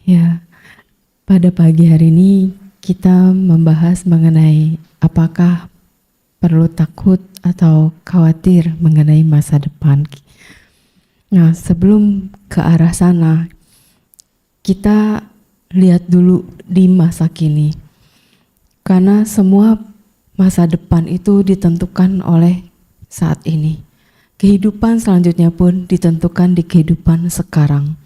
Ya, pada pagi hari ini kita membahas mengenai apakah perlu takut atau khawatir mengenai masa depan. Nah, sebelum ke arah sana, kita lihat dulu di masa kini. Karena semua masa depan itu ditentukan oleh saat ini. Kehidupan selanjutnya pun ditentukan di kehidupan sekarang.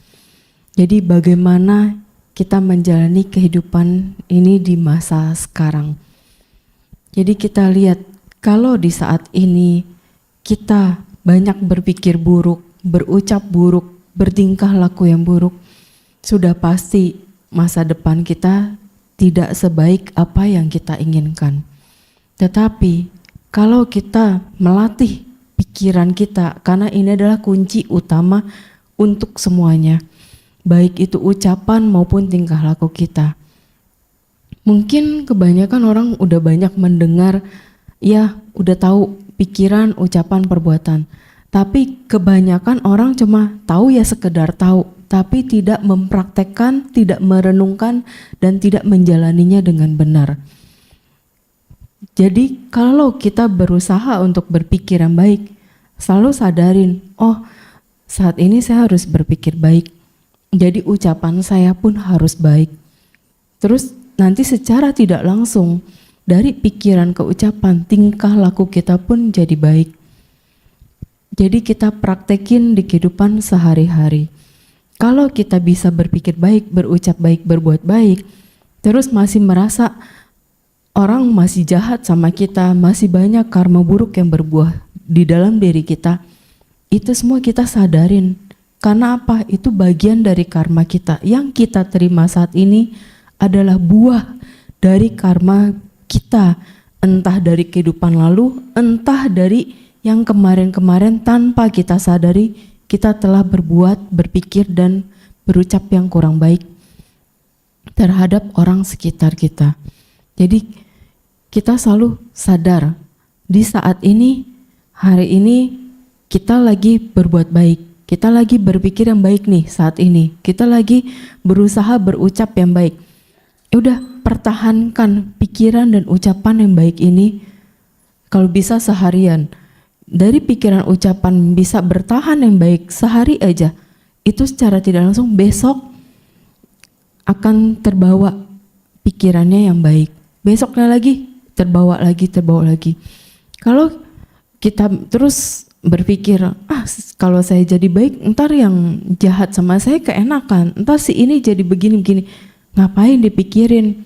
Jadi bagaimana kita menjalani kehidupan ini di masa sekarang. Jadi kita lihat kalau di saat ini kita banyak berpikir buruk, berucap buruk, bertingkah laku yang buruk, sudah pasti masa depan kita tidak sebaik apa yang kita inginkan. Tetapi kalau kita melatih pikiran kita, karena ini adalah kunci utama untuk semuanya, baik itu ucapan maupun tingkah laku kita. Mungkin kebanyakan orang udah banyak mendengar, ya udah tahu pikiran, ucapan, perbuatan. Tapi kebanyakan orang cuma tahu ya sekedar tahu, tapi tidak mempraktekkan, tidak merenungkan, dan tidak menjalaninya dengan benar. Jadi kalau kita berusaha untuk berpikir yang baik, selalu sadarin, oh saat ini saya harus berpikir baik. Jadi ucapan saya pun harus baik. Terus nanti secara tidak langsung dari pikiran ke ucapan, tingkah laku kita pun jadi baik. Jadi kita praktekin di kehidupan sehari-hari. Kalau kita bisa berpikir baik, berucap baik, berbuat baik, terus masih merasa orang masih jahat sama kita, masih banyak karma buruk yang berbuah di dalam diri kita, itu semua kita sadarin. Karena apa? Itu bagian dari karma kita. Yang kita terima saat ini adalah buah dari karma kita. Entah dari kehidupan lalu, entah dari yang kemarin-kemarin tanpa kita sadari, kita telah berbuat, berpikir, dan berucap yang kurang baik terhadap orang sekitar kita. Jadi kita selalu sadar, di saat ini, hari ini, kita lagi berbuat baik. Kita lagi berpikir yang baik nih saat ini. Kita lagi berusaha berucap yang baik. Udah, pertahankan pikiran dan ucapan yang baik ini. Kalau bisa seharian. Dari pikiran ucapan bisa bertahan yang baik sehari aja. Itu secara tidak langsung besok akan terbawa pikirannya yang baik. Besoknya lagi terbawa lagi. Kalau kita terus berpikir, kalau saya jadi baik, ntar yang jahat sama saya keenakan, ntar si ini jadi begini-begini. Ngapain dipikirin?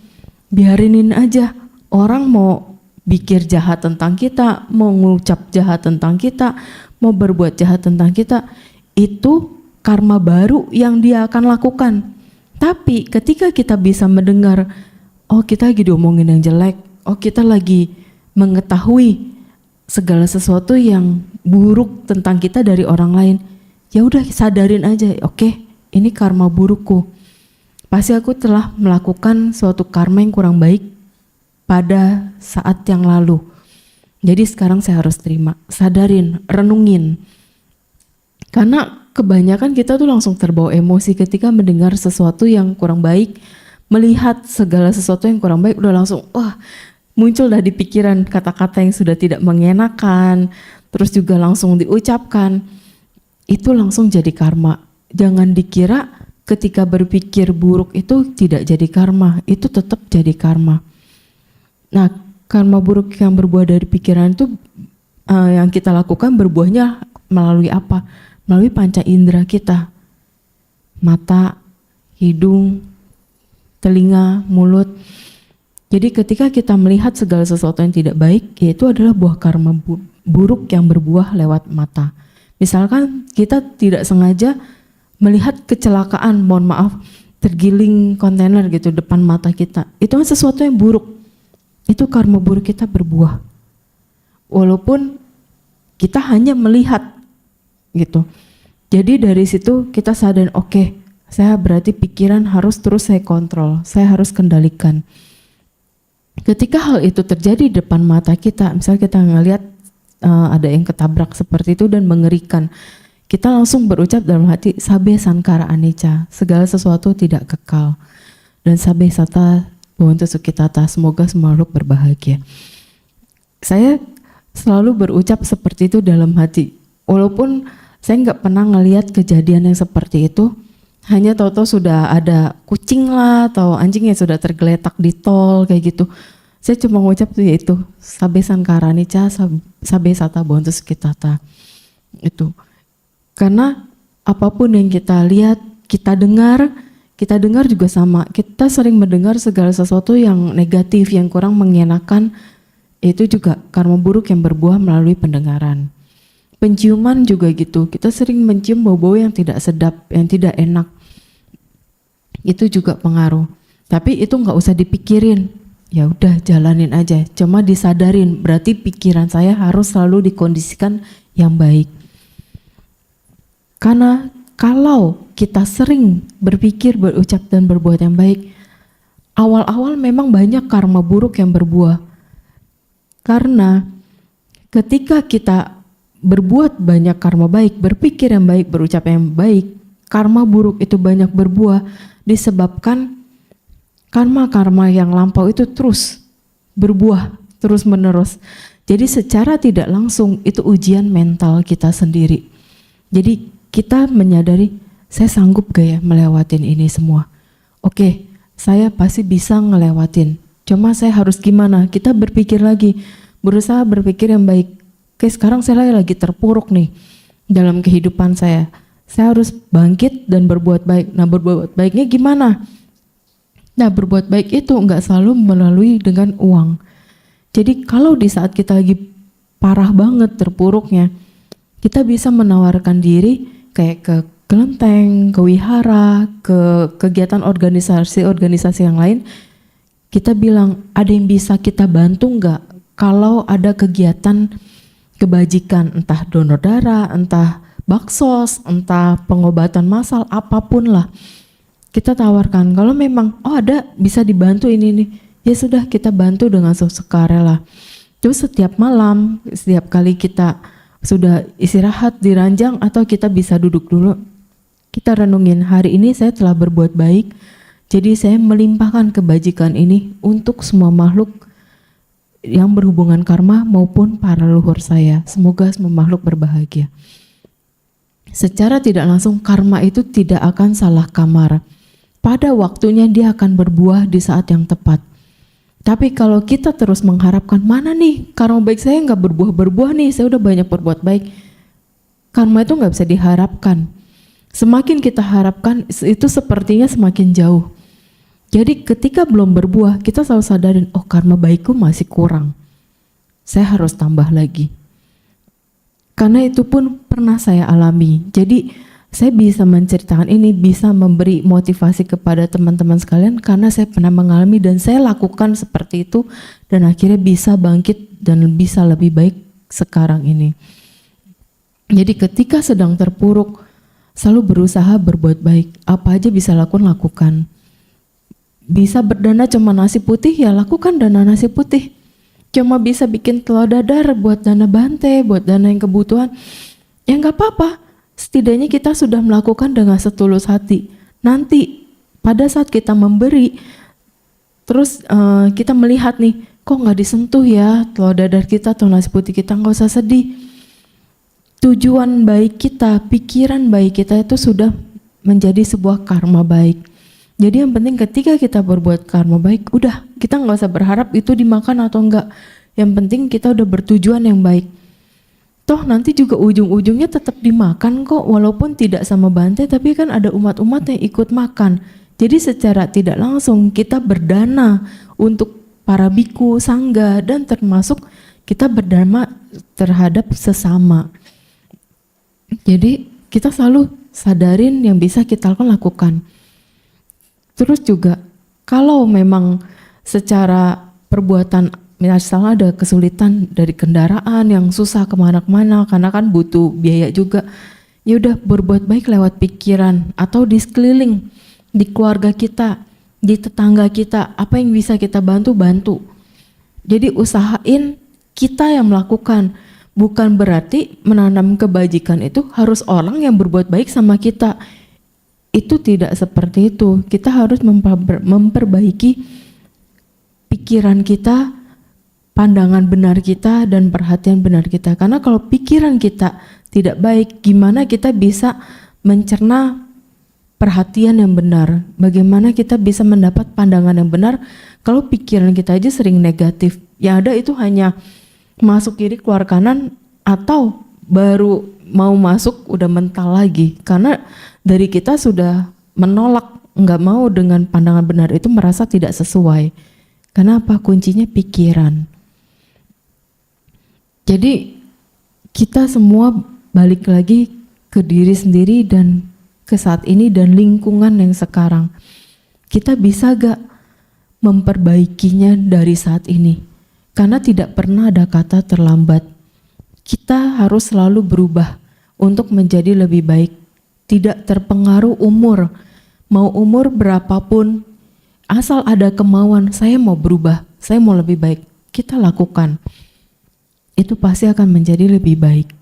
Biarinin aja. Orang mau pikir jahat tentang kita, mau ngucap jahat tentang kita, mau berbuat jahat tentang kita, itu karma baru yang dia akan lakukan. Tapi ketika kita bisa mendengar, oh kita lagi diomongin yang jelek, oh kita lagi mengetahui segala sesuatu yang buruk tentang kita dari orang lain, ya udah sadarin aja, oke, ini karma burukku. Pasti aku telah melakukan suatu karma yang kurang baik pada saat yang lalu. Jadi sekarang saya harus terima, sadarin, renungin. Karena kebanyakan kita tuh langsung terbawa emosi ketika mendengar sesuatu yang kurang baik, melihat segala sesuatu yang kurang baik, udah langsung muncul dah di pikiran kata-kata yang sudah tidak mengenakan, terus juga langsung diucapkan, itu langsung jadi karma. Jangan dikira ketika berpikir buruk itu tidak jadi karma, itu tetap jadi karma. Nah, karma buruk yang berbuah dari pikiran itu yang kita lakukan berbuahnya melalui apa? Melalui panca indera kita. Mata, hidung, telinga, mulut. Jadi ketika kita melihat segala sesuatu yang tidak baik, yaitu adalah buah karma buruk yang berbuah lewat mata. Misalkan kita tidak sengaja melihat kecelakaan, mohon maaf, tergiling kontainer gitu depan mata kita. Itu kan sesuatu yang buruk. Itu karma buruk kita berbuah. Walaupun kita hanya melihat gitu. Jadi dari situ kita sadar, oke, saya berarti pikiran harus terus saya kontrol, saya harus kendalikan. Ketika hal itu terjadi di depan mata kita, misalnya kita ngelihat ada yang ketabrak seperti itu dan mengerikan, kita langsung berucap dalam hati, sabe sankara anicca, segala sesuatu tidak kekal. Dan sabe sata bhavantu sukhitata, semoga semua makhluk berbahagia. Saya selalu berucap seperti itu dalam hati. Walaupun saya nggak pernah ngelihat kejadian yang seperti itu, hanya tahu-tahu sudah ada kucing lah atau anjing yang sudah tergeletak di tol kayak gitu. Saya cuma ngucap tuh yaitu sabe sankara anicca, sabe sata bhavantu sukhitata. Itu. Karena apapun yang kita lihat, kita dengar juga sama. Kita sering mendengar segala sesuatu yang negatif, yang kurang mengenakan, itu juga karma buruk yang berbuah melalui pendengaran. Penciuman juga gitu, kita sering mencium bau-bau yang tidak sedap, yang tidak enak. Itu juga pengaruh. Tapi itu nggak usah dipikirin, ya udah jalanin aja. Cuma disadarin, berarti pikiran saya harus selalu dikondisikan yang baik. Karena kalau kita sering berpikir, berucap dan berbuat yang baik, awal-awal memang banyak karma buruk yang berbuah. Karena ketika kita berbuat banyak karma baik, berpikir yang baik, berucap yang baik, karma buruk itu banyak berbuah disebabkan karma-karma yang lampau itu terus berbuah, terus menerus. Jadi secara tidak langsung itu ujian mental kita sendiri. Jadi kita menyadari, saya sanggup gak ya melewatin ini semua? Oke, saya pasti bisa ngelewatin. Cuma saya harus gimana? Kita berpikir lagi, berusaha berpikir yang baik. Oke, sekarang saya lagi terpuruk nih dalam kehidupan saya. Saya harus bangkit dan berbuat baik. Nah, berbuat baiknya gimana? Nah, berbuat baik itu enggak selalu melalui dengan uang. Jadi kalau di saat kita lagi parah banget terpuruknya, kita bisa menawarkan diri kayak ke kelenteng, ke wihara, ke kegiatan organisasi-organisasi yang lain. Kita bilang, ada yang bisa kita bantu enggak? Kalau ada kegiatan kebajikan, entah donor darah, entah baksos, entah pengobatan massal, apapun lah. Kita tawarkan, kalau memang, oh ada bisa dibantu ini nih, ya sudah kita bantu dengan sukarela. Terus setiap malam, setiap kali kita sudah istirahat di ranjang atau kita bisa duduk dulu, kita renungin, hari ini saya telah berbuat baik, jadi saya melimpahkan kebajikan ini untuk semua makhluk yang berhubungan karma maupun para leluhur saya. Semoga semua makhluk berbahagia. Secara tidak langsung karma itu tidak akan salah kamar. Pada waktunya dia akan berbuah di saat yang tepat. Tapi kalau kita terus mengharapkan, mana nih karma baik saya nggak berbuah-berbuah nih, saya udah banyak berbuat baik. Karma itu nggak bisa diharapkan. Semakin kita harapkan, itu sepertinya semakin jauh. Jadi ketika belum berbuah, kita selalu sadarin, oh karma baikku masih kurang. Saya harus tambah lagi. Karena itu pun pernah saya alami. Jadi saya bisa menceritakan ini, bisa memberi motivasi kepada teman-teman sekalian karena saya pernah mengalami dan saya lakukan seperti itu dan akhirnya bisa bangkit dan bisa lebih baik sekarang ini. Jadi ketika sedang terpuruk, selalu berusaha berbuat baik. Apa aja bisa lakukan. Bisa berdana cuma nasi putih, ya lakukan dana nasi putih. Cuma bisa bikin telur dadar buat dana bante, buat dana yang kebutuhan, ya nggak apa-apa. Setidaknya kita sudah melakukan dengan setulus hati. Nanti pada saat kita memberi, terus kita melihat nih, kok nggak disentuh ya telur dadar kita atau nasi putih kita, nggak usah sedih. Tujuan baik kita, pikiran baik kita itu sudah menjadi sebuah karma baik. Jadi yang penting ketika kita berbuat karma baik, udah kita nggak usah berharap itu dimakan atau enggak. Yang penting kita udah bertujuan yang baik. Toh nanti juga ujung-ujungnya tetap dimakan kok, walaupun tidak sama Bante, tapi kan ada umat-umat yang ikut makan. Jadi secara tidak langsung kita berdana untuk para biku, sangga, dan termasuk kita berdana terhadap sesama. Jadi kita selalu sadarin yang bisa kita lakukan. Terus juga kalau memang secara perbuatan, misalnya ada kesulitan dari kendaraan yang susah kemana-mana karena kan butuh biaya juga, ya udah berbuat baik lewat pikiran atau di sekeliling, di keluarga kita, di tetangga kita, apa yang bisa kita bantu. Jadi usahain kita yang melakukan, bukan berarti menanam kebajikan itu harus orang yang berbuat baik sama kita. Itu tidak seperti itu. Kita harus memperbaiki pikiran kita, pandangan benar kita, dan perhatian benar kita. Karena kalau pikiran kita tidak baik, gimana kita bisa mencerna perhatian yang benar? Bagaimana kita bisa mendapat pandangan yang benar kalau pikiran kita aja sering negatif? Yang ada itu hanya masuk kiri keluar kanan, atau baru mau masuk udah mental lagi. Karena dari kita sudah menolak, nggak mau dengan pandangan benar itu, merasa tidak sesuai. Kenapa? Kuncinya pikiran. Jadi kita semua balik lagi ke diri sendiri dan ke saat ini dan lingkungan yang sekarang. Kita bisa gak memperbaikinya dari saat ini? Karena tidak pernah ada kata terlambat. Kita harus selalu berubah untuk menjadi lebih baik. Tidak terpengaruh umur. Mau umur berapapun, asal ada kemauan, saya mau berubah, saya mau lebih baik, kita lakukan. Itu pasti akan menjadi lebih baik.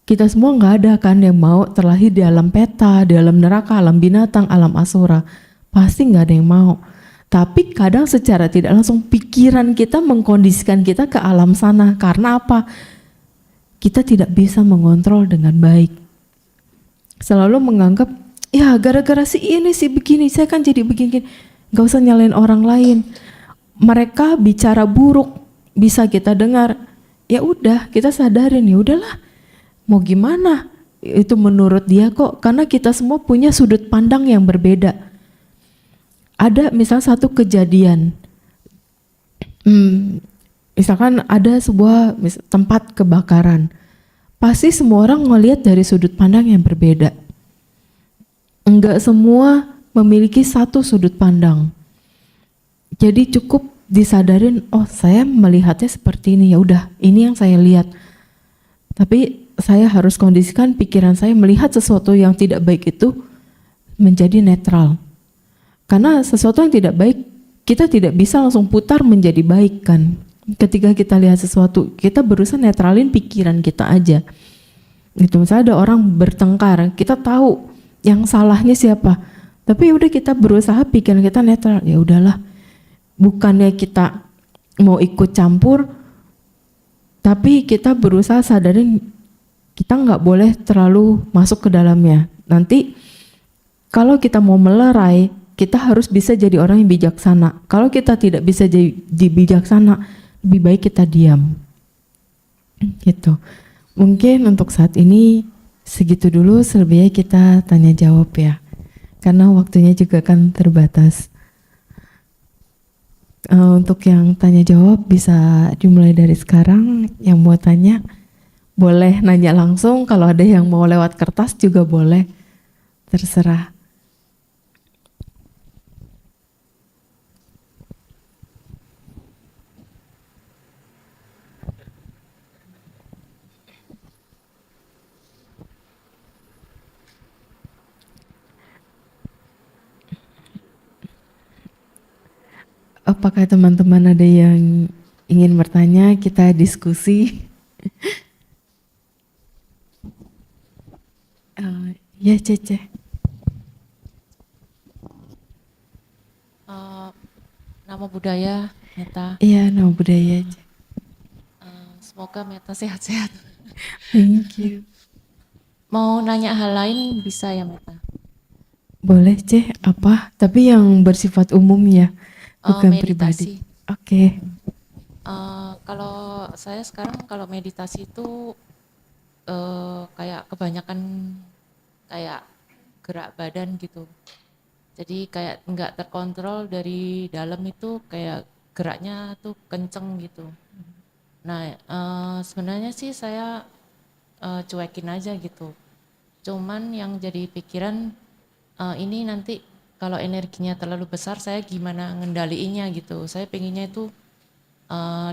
Kita semua nggak ada kan yang mau terlahir di alam peta, di alam neraka, alam binatang, alam asura. Pasti nggak ada yang mau. Tapi kadang secara tidak langsung pikiran kita mengkondisikan kita ke alam sana. Karena apa? Kita tidak bisa mengontrol dengan baik. Selalu menganggap, ya gara-gara si ini sih begini, saya kan jadi begini. Nggak usah nyalain orang lain. Mereka bicara buruk, bisa kita dengar. Ya udah, kita sadarin, ya udahlah. Mau gimana? Itu menurut dia kok, karena kita semua punya sudut pandang yang berbeda. Ada misal satu kejadian, misalkan ada sebuah tempat kebakaran, pasti semua orang ngelihat dari sudut pandang yang berbeda. Enggak semua memiliki satu sudut pandang. Jadi cukup disadarin, oh saya melihatnya seperti ini, ya udah, ini yang saya lihat. Tapi saya harus kondisikan pikiran saya melihat sesuatu yang tidak baik itu menjadi netral. Karena sesuatu yang tidak baik, kita tidak bisa langsung putar menjadi baik kan. Ketika kita lihat sesuatu, kita berusaha netralin pikiran kita aja. Gitu, misalnya ada orang bertengkar, kita tahu yang salahnya siapa. Tapi udah kita berusaha pikiran kita netral, ya udahlah. Bukannya kita mau ikut campur, tapi kita berusaha sadarin kita nggak boleh terlalu masuk ke dalamnya. Nanti kalau kita mau melerai, kita harus bisa jadi orang yang bijaksana. Kalau kita tidak bisa jadi bijaksana, lebih baik kita diam. Gitu. Mungkin untuk saat ini segitu dulu, selebihnya kita tanya jawab ya. Karena waktunya juga kan terbatas. Untuk yang tanya jawab bisa dimulai dari sekarang. Yang mau tanya boleh nanya langsung, kalau ada yang mau lewat kertas juga boleh, terserah. Apakah teman-teman ada yang ingin bertanya? Kita diskusi. Ya Cece. Nama budaya Meta. Iya, nama budaya. Semoga Meta sehat-sehat. Thank you. Mau nanya hal lain bisa ya Meta? Boleh Ceh, apa? Tapi yang bersifat umum ya, bukan pribadi. Oke. Kalau saya sekarang kalau meditasi itu kayak kebanyakan kayak gerak badan gitu. Jadi kayak nggak terkontrol dari dalam itu, kayak geraknya tuh kenceng gitu. Nah sebenarnya sih saya cuekin aja gitu. Cuman yang jadi pikiran ini nanti kalau energinya terlalu besar saya gimana ngendaliinnya gitu. Saya pengennya itu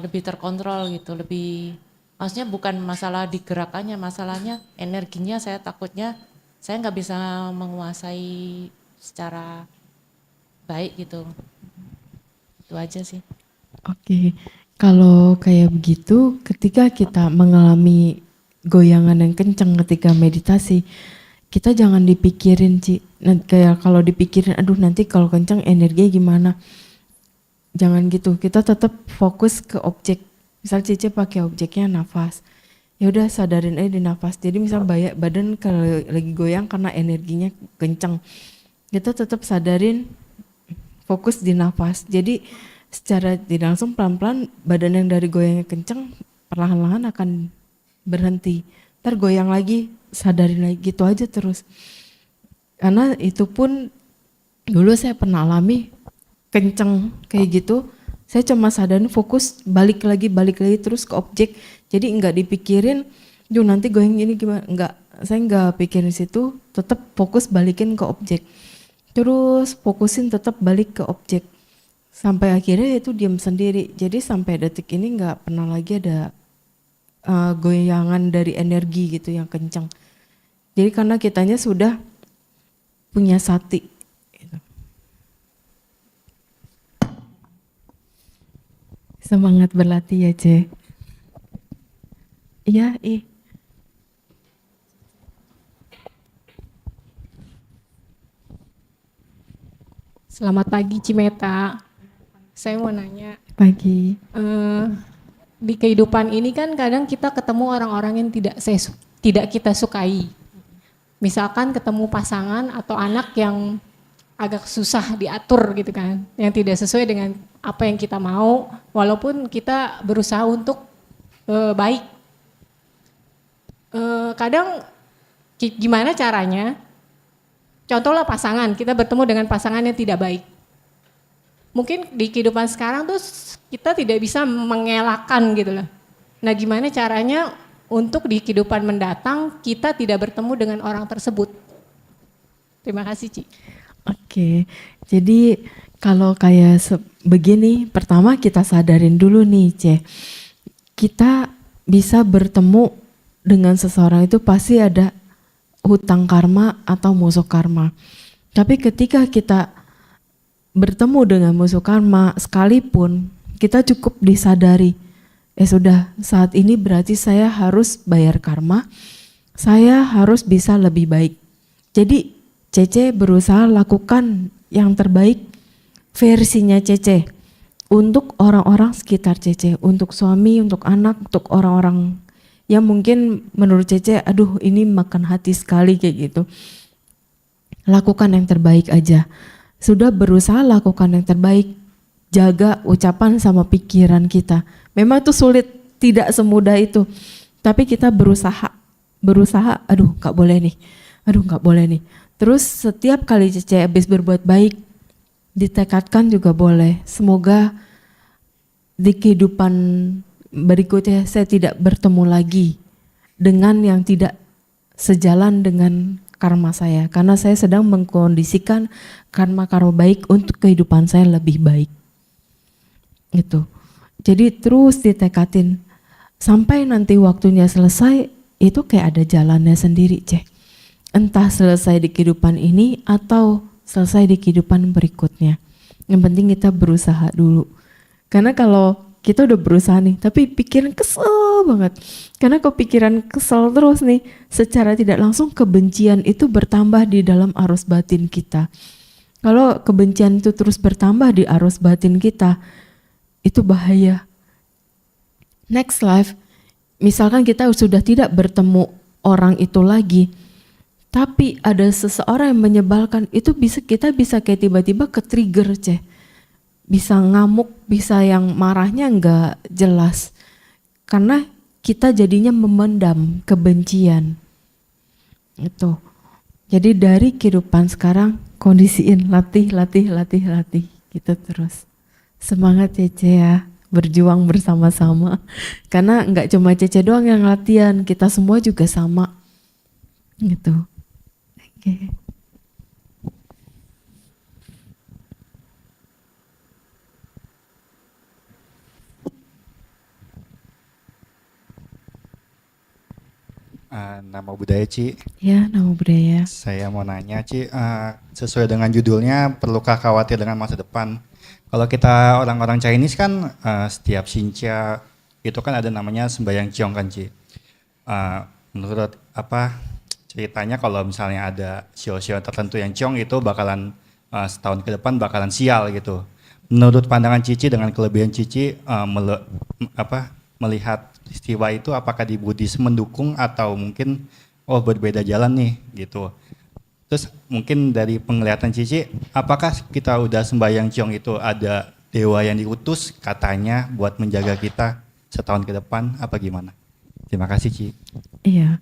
lebih terkontrol gitu, lebih, maksudnya bukan masalah digerakannya, masalahnya energinya saya takutnya saya nggak bisa menguasai secara baik gitu. Itu aja sih. Oke. Kalau kayak begitu, ketika kita mengalami goyangan yang kencang ketika meditasi, kita jangan dipikirin Ci. Kayak kalau dipikirin, aduh nanti kalau kencang energinya gimana. Jangan gitu, kita tetap fokus ke objek. Misal Cici pakai objeknya nafas. Ya udah sadarin aja di nafas. Jadi misal badan kalau lagi goyang karena energinya kencang. Kita tetap sadarin fokus di nafas. Jadi secara tidak langsung pelan-pelan badan yang dari goyangnya kencang perlahan-lahan akan berhenti. Ntar goyang lagi, sadarin lagi gitu aja terus. Karena itu pun dulu saya pernah alami kenceng kayak gitu, saya cuma sadarin fokus balik lagi terus ke objek. Jadi enggak dipikirin, duh nanti goyang ini gimana, enggak, saya enggak pikirin situ, tetap fokus balikin ke objek. Terus fokusin tetap balik ke objek. Sampai akhirnya itu diam sendiri. Jadi sampai detik ini enggak pernah lagi ada goyangan dari energi gitu yang kencang. Jadi karena kitanya sudah punya sati. Semangat berlatih ya, Ce. Iya, Selamat pagi Cimeta. Saya mau nanya, Pagi. di kehidupan ini kan kadang kita ketemu orang-orang yang tidak kita sukai. Misalkan ketemu pasangan atau anak yang agak susah diatur gitu kan, yang tidak sesuai dengan apa yang kita mau, walaupun kita berusaha untuk baik. Kadang gimana caranya? Contohlah pasangan, kita bertemu dengan pasangan yang tidak baik. Mungkin di kehidupan sekarang tuh kita tidak bisa mengelakkan gitu loh. Nah gimana caranya untuk di kehidupan mendatang kita tidak bertemu dengan orang tersebut? Terima kasih Ci. Oke, jadi kalau kayak begini, pertama kita sadarin dulu nih, Ce. Kita bisa bertemu dengan seseorang itu pasti ada hutang karma atau musuh karma. Tapi ketika kita bertemu dengan musuh karma sekalipun, kita cukup disadari, sudah saat ini berarti saya harus bayar karma, saya harus bisa lebih baik. Jadi Cece berusaha lakukan yang terbaik versinya Cece untuk orang-orang sekitar Cece, untuk suami, untuk anak, untuk orang-orang yang mungkin menurut Cece, aduh ini makan hati sekali kayak gitu. Lakukan yang terbaik aja. Sudah berusaha lakukan yang terbaik, jaga ucapan sama pikiran kita. Memang itu sulit, tidak semudah itu. Tapi kita berusaha, aduh nggak boleh nih. Terus setiap kali Cece habis berbuat baik, ditekadkan juga boleh. Semoga di kehidupan berikutnya saya tidak bertemu lagi dengan yang tidak sejalan dengan karma saya, karena saya sedang mengkondisikan karma-karma baik untuk kehidupan saya lebih baik. Gitu. Jadi terus ditekatin sampai nanti waktunya selesai, itu kayak ada jalannya sendiri, Cek. Entah selesai di kehidupan ini atau selesai di kehidupan berikutnya. Yang penting kita berusaha dulu. Karena kalau kita udah berusaha nih, tapi pikiran kesel banget. Karena kalau pikiran kesel terus nih, secara tidak langsung kebencian itu bertambah di dalam arus batin kita. Kalau kebencian itu terus bertambah di arus batin kita, itu bahaya. Next life, misalkan kita sudah tidak bertemu orang itu lagi, tapi ada seseorang yang menyebalkan, itu kita bisa kayak tiba-tiba ke-trigger, Ceh. Bisa ngamuk, bisa yang marahnya enggak jelas. Karena kita jadinya memendam kebencian. Itu. Jadi dari kehidupan sekarang, kondisiin, latih. Gitu terus. Semangat Cece ya, berjuang bersama-sama. Karena enggak cuma Cece doang yang latihan, kita semua juga sama. Gitu. Oke. Nama budaya Ci. Ya, nama budaya. Saya mau nanya Ci, sesuai dengan judulnya, perlukah khawatir dengan masa depan? Kalau kita orang-orang Chinese kan setiap Xinjia itu kan ada namanya sembahyang Ciong kan Ci. menurut apa ceritanya kalau misalnya ada sio-sio tertentu yang ciong itu bakalan setahun ke depan bakalan sial gitu. Menurut pandangan Cici dengan kelebihan Cici melihat peristiwa itu apakah di Buddhisme mendukung atau mungkin berbeda jalan nih gitu. Terus mungkin dari penglihatan Cici, apakah kita udah sembahyang ciong itu ada dewa yang diutus katanya buat menjaga kita setahun ke depan apa gimana? Terima kasih Ci. Iya,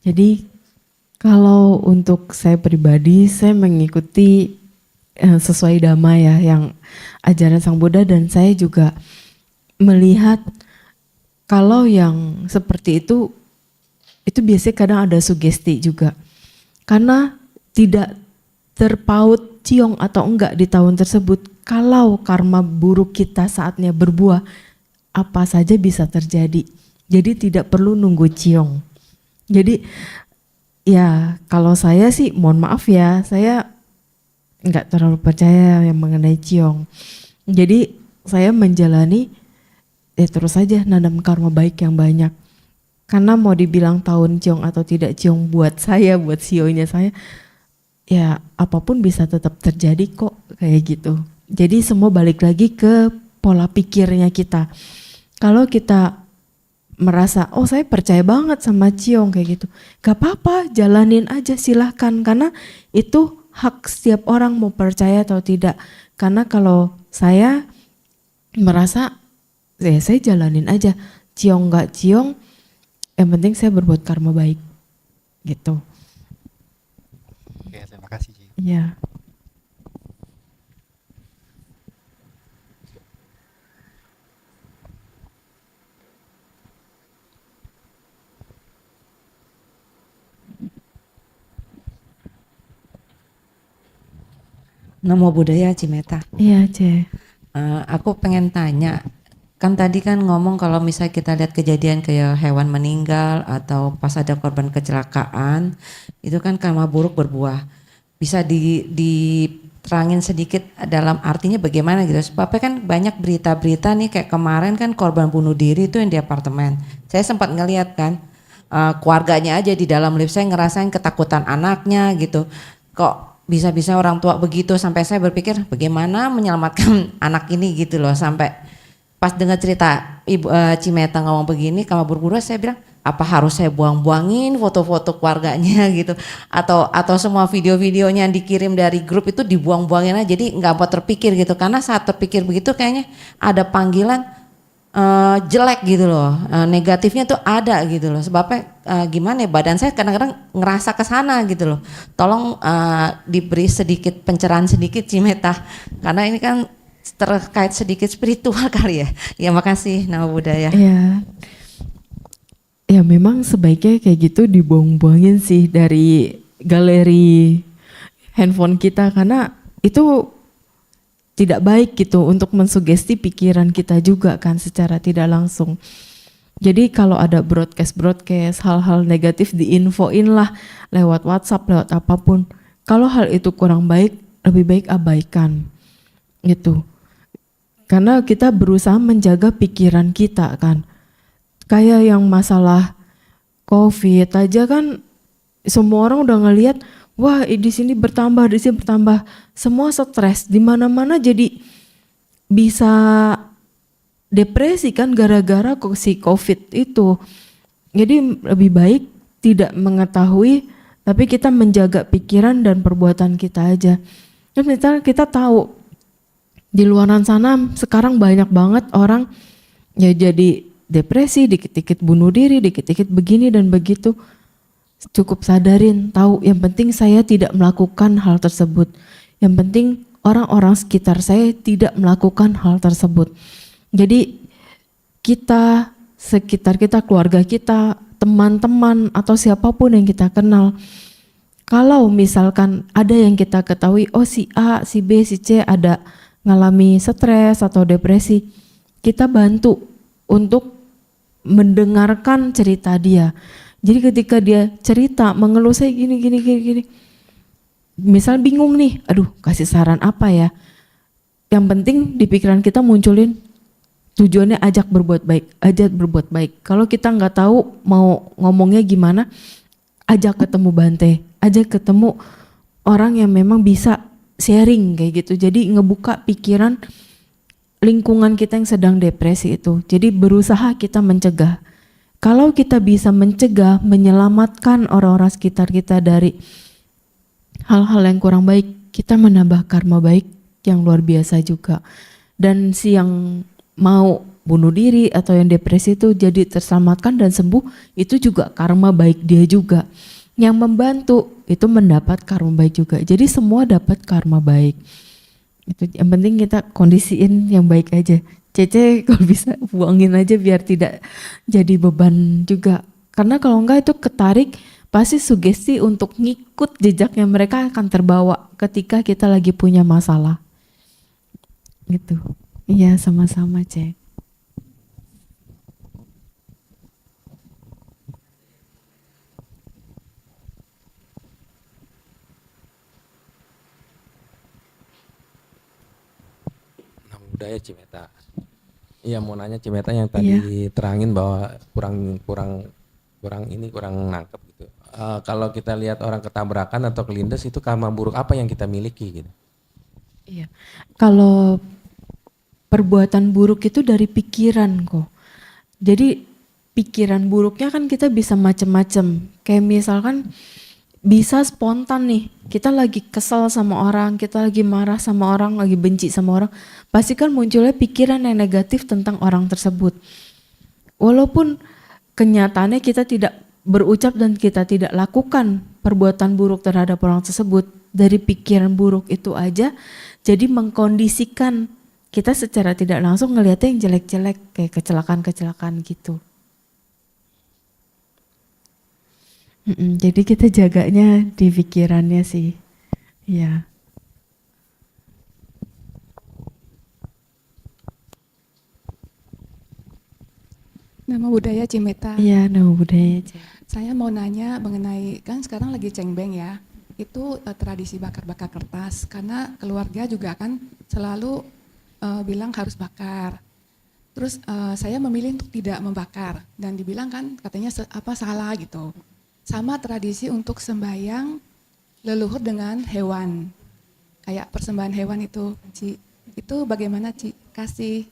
jadi kalau untuk saya pribadi, saya mengikuti sesuai Dhamma ya, yang ajaran Sang Buddha, dan saya juga melihat kalau yang seperti itu biasanya kadang ada sugesti juga. Karena tidak terpaut ciong atau enggak di tahun tersebut, kalau karma buruk kita saatnya berbuah, apa saja bisa terjadi. Jadi tidak perlu nunggu ciong. Jadi ya kalau saya sih mohon maaf ya, saya nggak terlalu percaya yang mengenai ciong. Jadi saya menjalani terus saja nanam karma baik yang banyak. Karena mau dibilang tahun ciong atau tidak ciong buat saya, buat sionya saya, ya apapun bisa tetap terjadi kok kayak gitu. Jadi semua balik lagi ke pola pikirnya kita. Kalau kita merasa, oh saya percaya banget sama ciong kayak gitu, gak apa-apa, jalanin aja silahkan. Karena itu hak setiap orang mau percaya atau tidak. Karena kalau saya merasa, ya saya jalanin aja, ciong gak ciong, yang penting saya berbuat karma baik, gitu. Oke, terima kasih Ci. Ya. Namo Buddhaya Cimeta. Iya, Ce. Aku pengen tanya, kan tadi kan ngomong kalau misalnya kita lihat kejadian kayak hewan meninggal atau pas ada korban kecelakaan, itu kan karma buruk berbuah. Bisa diterangin sedikit dalam artinya bagaimana gitu? Sebabnya kan banyak berita-berita nih kayak kemarin kan korban bunuh diri itu yang di apartemen. Saya sempat ngeliat kan keluarganya aja di dalam lift, saya ngerasain ketakutan anaknya gitu. Kok bisa-bisa orang tua begitu, sampai saya berpikir bagaimana menyelamatkan anak ini gitu loh. Sampai pas dengar cerita Ibu Cimeta ngomong begini, karma buruk, saya bilang apa harus saya buang-buangin foto-foto keluarganya gitu, atau semua video-videonya yang dikirim dari grup itu dibuang-buangin aja. Jadi nggak mau terpikir gitu, karena saat terpikir begitu kayaknya ada panggilan jelek gitu loh, negatifnya tuh ada gitu loh. Sebabnya gimana ya, badan saya kadang-kadang ngerasa kesana gitu loh. Tolong diberi sedikit pencerahan sedikit Cimeta, karena ini kan terkait sedikit spiritual kali ya. Ya makasih Namo Buddhaya. Iya. Ya memang sebaiknya kayak gitu dibuang-buangin sih dari galeri handphone kita, karena itu tidak baik gitu untuk mensugesti pikiran kita juga kan secara tidak langsung. Jadi kalau ada broadcast hal-hal negatif diinfoin lah lewat WhatsApp, lewat apapun. Kalau hal itu kurang baik, lebih baik abaikan gitu. Karena kita berusaha menjaga pikiran kita kan. Kayak yang masalah COVID aja kan, semua orang udah ngelihat, wah di sini bertambah, di sini bertambah, semua stres, di mana-mana jadi bisa depresi kan gara-gara si COVID itu. Jadi lebih baik tidak mengetahui, tapi kita menjaga pikiran dan perbuatan kita aja. Dan misalnya kita tahu di luaran sana sekarang banyak banget orang ya jadi depresi, dikit-dikit bunuh diri, dikit-dikit begini dan begitu. Cukup sadarin, tahu yang penting saya tidak melakukan hal tersebut. Yang penting orang-orang sekitar saya tidak melakukan hal tersebut. Jadi kita, sekitar kita, keluarga kita, teman-teman atau siapapun yang kita kenal, kalau misalkan ada yang kita ketahui, oh si A, si B, si C ada ngalami stres atau depresi, kita bantu untuk mendengarkan cerita dia. Jadi ketika dia cerita, mengeluh saya gini, misal bingung nih, aduh kasih saran apa ya. Yang penting di pikiran kita munculin, tujuannya ajak berbuat baik, ajak berbuat baik. Kalau kita nggak tahu mau ngomongnya gimana, ajak ketemu Bante, ajak ketemu orang yang memang bisa sharing kayak gitu. Jadi ngebuka pikiran lingkungan kita yang sedang depresi itu. Jadi berusaha kita mencegah. Kalau kita bisa mencegah, menyelamatkan orang-orang sekitar kita dari hal-hal yang kurang baik, kita menambah karma baik yang luar biasa juga. Dan si yang mau bunuh diri atau yang depresi itu jadi terselamatkan dan sembuh, itu juga karma baik dia juga. Yang membantu itu mendapat karma baik juga. Jadi semua dapat karma baik. Itu yang penting kita kondisiin yang baik aja. Cece kalau bisa buangin aja biar tidak jadi beban juga. Karena kalau enggak itu ketarik, pasti sugesti untuk ngikut jejaknya mereka akan terbawa ketika kita lagi punya masalah. Gitu. Iya, sama-sama, Cek. Nama budaya Cimeta. Iya, mau nanya Cimeta yang tadi terangin bahwa kurang nangkep gitu. Kalau kita lihat orang ketabrakan atau kelindes, itu karma buruk apa yang kita miliki gitu? Iya. Kalau perbuatan buruk itu dari pikiran kok. Jadi pikiran buruknya kan kita bisa macam-macam. Kayak misalkan bisa spontan nih, kita lagi kesel sama orang, kita lagi marah sama orang, lagi benci sama orang, pasti kan munculnya pikiran yang negatif tentang orang tersebut. Walaupun kenyataannya kita tidak berucap dan kita tidak lakukan perbuatan buruk terhadap orang tersebut, dari pikiran buruk itu aja jadi mengkondisikan kita secara tidak langsung ngelihatnya yang jelek-jelek kayak kecelakaan-kecelakaan gitu. Jadi kita jaganya di pikirannya sih, ya. Nama budaya Cimeta. Iya, nama budaya. Saya mau nanya mengenai, kan sekarang lagi cengbeng ya, itu tradisi bakar-bakar kertas, karena keluarga juga kan selalu bilang harus bakar. Terus saya memilih untuk tidak membakar, dan dibilang kan katanya salah gitu. Sama tradisi untuk sembahyang leluhur dengan hewan, kayak persembahan hewan itu, Ci. Itu bagaimana, Ci? Kasih.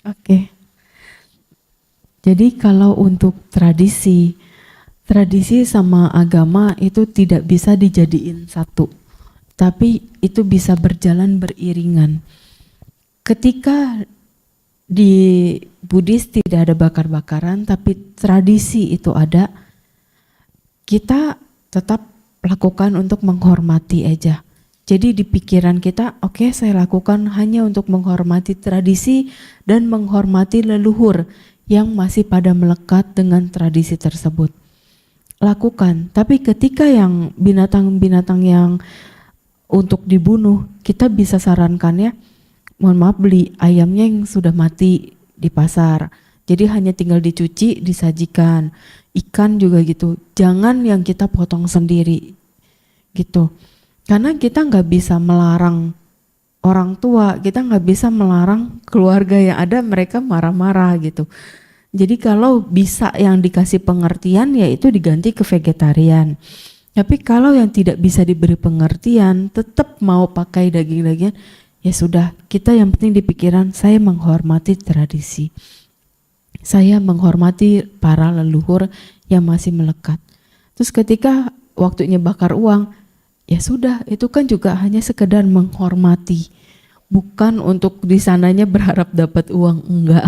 Oke. Jadi kalau untuk tradisi sama agama itu tidak bisa dijadiin satu, tapi itu bisa berjalan beriringan. Ketika di Buddhis tidak ada bakar-bakaran, tapi tradisi itu ada, kita tetap lakukan untuk menghormati aja. Jadi di pikiran kita, oke, saya lakukan hanya untuk menghormati tradisi dan menghormati leluhur yang masih pada melekat dengan tradisi tersebut. Lakukan, tapi ketika yang binatang-binatang yang untuk dibunuh, kita bisa sarankannya, mohon maaf beli ayamnya yang sudah mati di pasar. Jadi hanya tinggal dicuci, disajikan. Ikan juga gitu, jangan yang kita potong sendiri gitu. Karena kita nggak bisa melarang orang tua, kita nggak bisa melarang keluarga yang ada, mereka marah-marah gitu. Jadi kalau bisa yang dikasih pengertian, yaitu diganti ke vegetarian. Tapi kalau yang tidak bisa diberi pengertian, tetap mau pakai daging-dagingan, ya sudah, kita yang penting di pikiran, saya menghormati tradisi. Saya menghormati para leluhur yang masih melekat. Terus ketika waktunya bakar uang, ya sudah, itu kan juga hanya sekedar menghormati. Bukan untuk di sananya berharap dapat uang, enggak.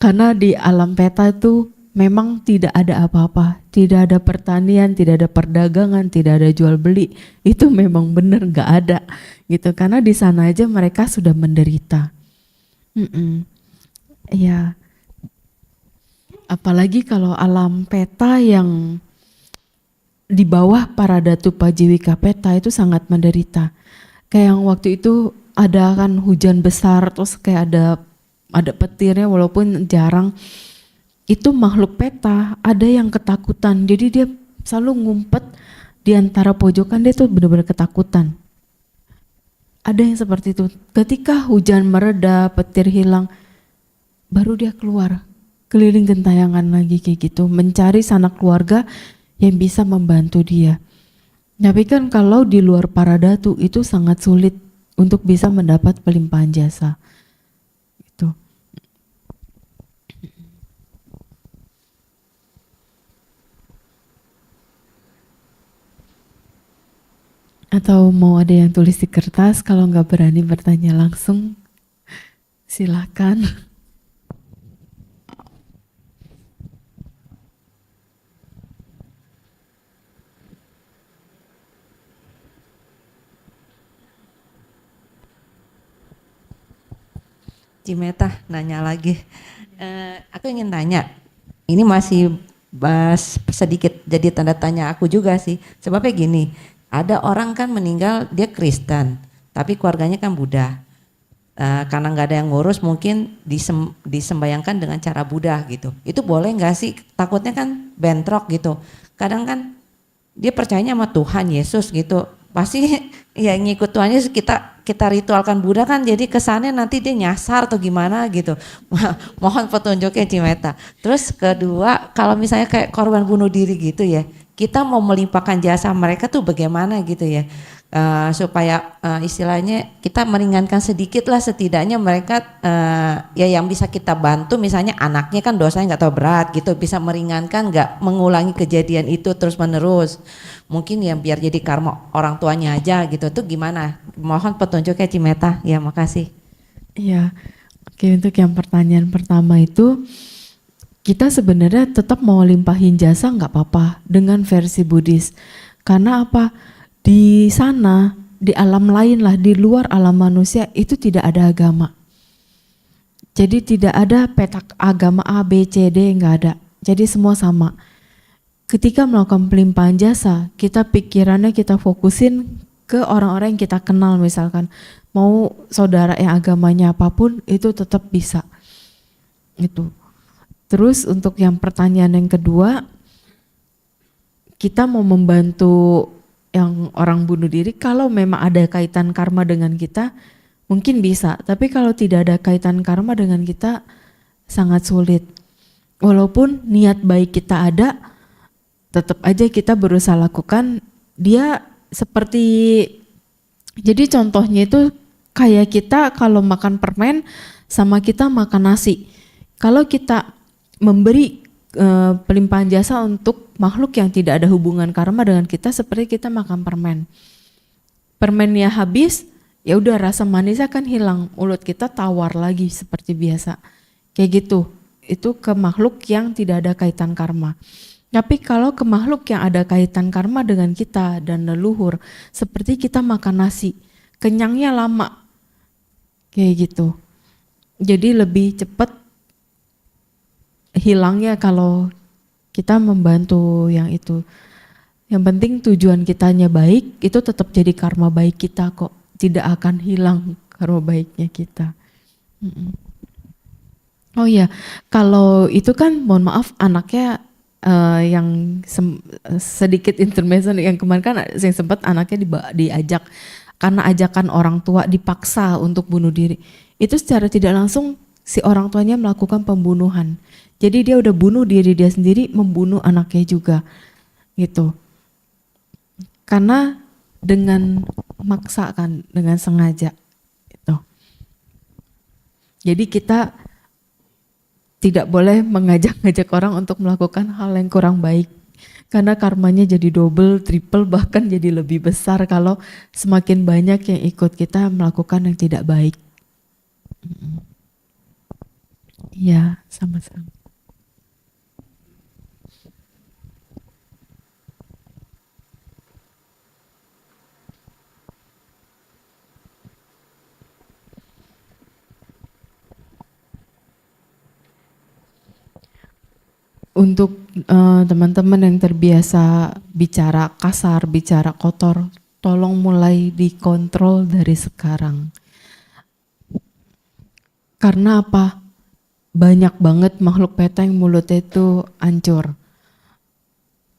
Karena di alam peta itu memang tidak ada apa-apa. Tidak ada pertanian, tidak ada perdagangan, tidak ada jual beli. Itu memang benar enggak ada. Gitu, karena di sana aja mereka sudah menderita. Ya, apalagi kalau alam peta yang di bawah Paradatu Pajiwika Peta itu sangat menderita. Kayak yang waktu itu ada kan hujan besar, terus kayak ada petirnya walaupun jarang. Itu makhluk peta, ada yang ketakutan. Jadi dia selalu ngumpet di antara pojokan, dia tuh benar-benar ketakutan. Ada yang seperti itu. Ketika hujan mereda, petir hilang, baru dia keluar keliling gentayangan lagi kayak gitu, mencari sanak keluarga yang bisa membantu dia. Tapi kan kalau di luar Paradatu itu sangat sulit untuk bisa mendapat pelimpahan jasa. Itu. Atau mau ada yang tulis di kertas, kalau nggak berani bertanya langsung, silakan. Cimeta nanya lagi. Aku ingin tanya, ini masih bahas sedikit jadi tanda tanya aku juga sih. Sebabnya gini, ada orang kan meninggal dia Kristen, tapi keluarganya kan Buddha. Karena nggak ada yang ngurus mungkin disembayangkan dengan cara Buddha gitu. Itu boleh nggak sih? Takutnya kan bentrok gitu. Kadang kan dia percayanya sama Tuhan Yesus gitu. Pasti ya ngikut Tuhan Yesus kita ritualkan Buddha kan, jadi kesannya nanti dia nyasar atau gimana gitu. Mohon petunjuknya Cimeta. Terus kedua, kalau misalnya kayak korban bunuh diri gitu ya, kita mau melimpahkan jasa mereka tuh bagaimana gitu ya, supaya istilahnya kita meringankan sedikit lah, setidaknya mereka ya yang bisa kita bantu, misalnya anaknya kan dosanya nggak terlalu berat gitu, bisa meringankan, nggak mengulangi kejadian itu terus menerus. Mungkin ya biar jadi karma orang tuanya aja gitu, tuh gimana? Mohon petunjuknya Cimeta. Ya makasih. Iya, oke, untuk yang pertanyaan pertama itu, kita sebenarnya tetap mau limpahin jasa nggak apa-apa dengan versi Buddhis. Karena apa? Di sana, di alam lain lah, di luar alam manusia itu tidak ada agama. Jadi tidak ada petak agama A, B, C, D, nggak ada. Jadi semua sama. Ketika melakukan pelimpahan jasa, kita pikirannya kita fokusin ke orang-orang yang kita kenal, misalkan mau saudara yang agamanya apapun itu tetap bisa. Itu. Terus untuk yang pertanyaan yang kedua, kita mau membantu yang orang bunuh diri, kalau memang ada kaitan karma dengan kita mungkin bisa, tapi kalau tidak ada kaitan karma dengan kita sangat sulit. Walaupun niat baik kita ada, tetap aja kita berusaha lakukan. Dia seperti, jadi contohnya itu kayak kita kalau makan permen sama kita makan nasi. Kalau kita memberi pelimpahan jasa untuk makhluk yang tidak ada hubungan karma dengan kita, seperti kita makan permen. Permennya habis, ya udah rasa manisnya kan hilang, mulut kita tawar lagi seperti biasa. Kayak gitu. Itu ke makhluk yang tidak ada kaitan karma. Tapi kalau ke makhluk yang ada kaitan karma dengan kita dan leluhur, seperti kita makan nasi, kenyangnya lama, kayak gitu. Jadi lebih cepat hilangnya kalau kita membantu yang itu. Yang penting tujuan kitanya baik, itu tetap jadi karma baik kita kok. Tidak akan hilang karma baiknya kita. Oh iya, kalau itu kan mohon maaf anaknya yang sedikit intermezzo yang kemarin kan yang sempat anaknya diajak karena ajakan orang tua dipaksa untuk bunuh diri. Itu secara tidak langsung si orang tuanya melakukan pembunuhan. Jadi dia udah bunuh diri dia sendiri, membunuh anaknya juga. Gitu. Karena dengan maksa kan, dengan sengaja. Gitu. Jadi kita tidak boleh mengajak-ngajak orang untuk melakukan hal yang kurang baik. Karena karmanya jadi double, triple, bahkan jadi lebih besar kalau semakin banyak yang ikut kita melakukan yang tidak baik. Iya, sama-sama. Untuk teman-teman yang terbiasa bicara kasar, bicara kotor, tolong mulai dikontrol dari sekarang. Karena apa? Banyak banget makhluk peta yang mulutnya itu hancur.